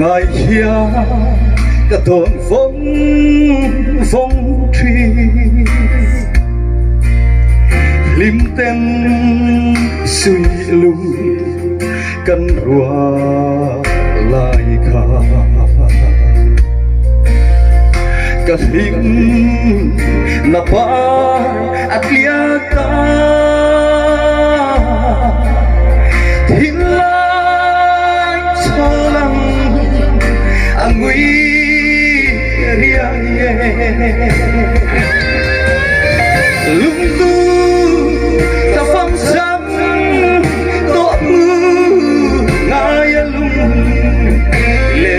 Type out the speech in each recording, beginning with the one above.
ngày kia cả thôn phong trì lim tên suy lung căn rùa lại khá cả hình na pa atliata hilai cholang angui ria lung tu ta phong sam to mu ngaya lung le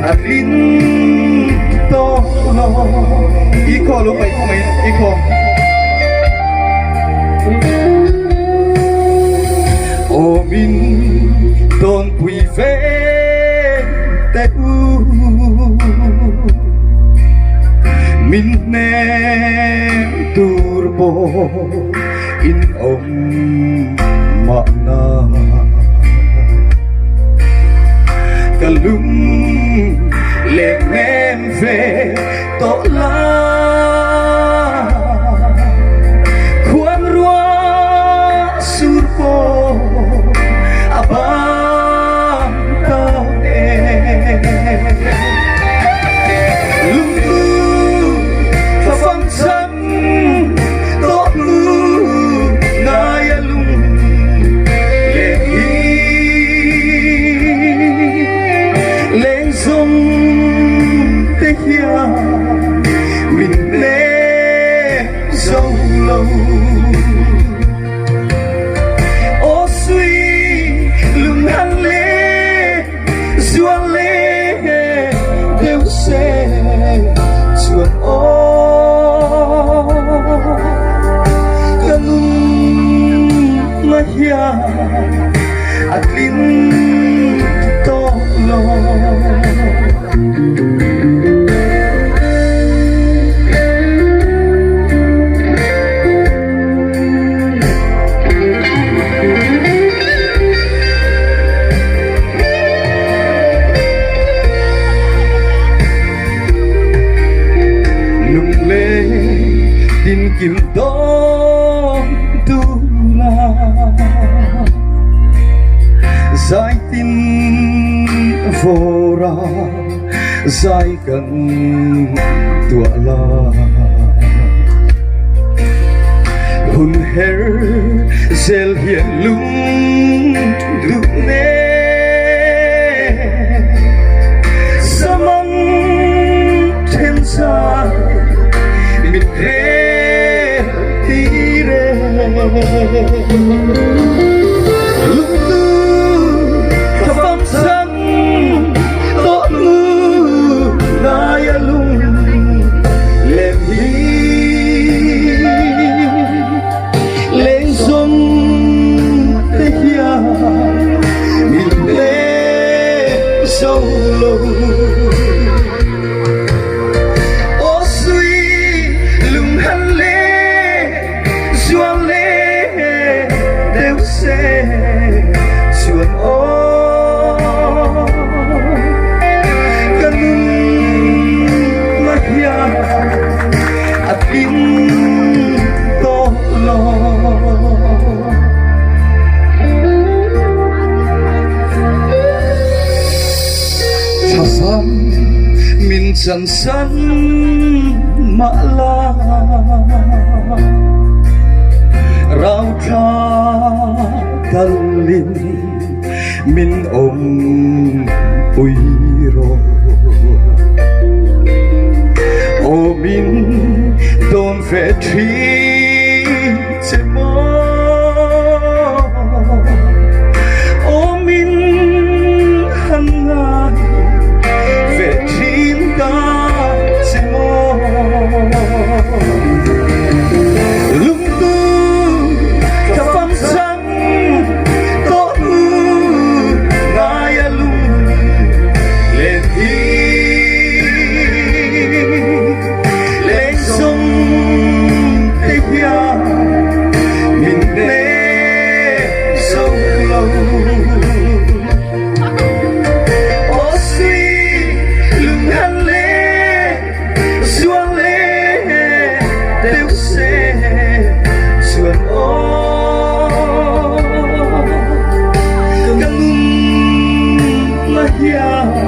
Atin to lo iko lo pa iko o min don pui ve te u min ne turbo in om ma na kalung lệ em về tổ la khuan rua surpo abang ta lung tu fa phong sam tổ mu ngaya lung mình mê dâu lâu ô suy lùng hăng lê duang lê đều sẽ chuồn ô ganun mahia at lin to lo tin kim đón tu la giải tin vô ra giải cần tua la hun her zel hiền lung du ne samang thiên sa mit lung tu ta phong sam to mu ngaya lung lem hi lên sông te hia min le sông lâu chuồn ô ganun mahia at in to lo chasam minsan san ma'la rau cha kalin min om ui ro o min don fe tri che mo o min han ngai ยาก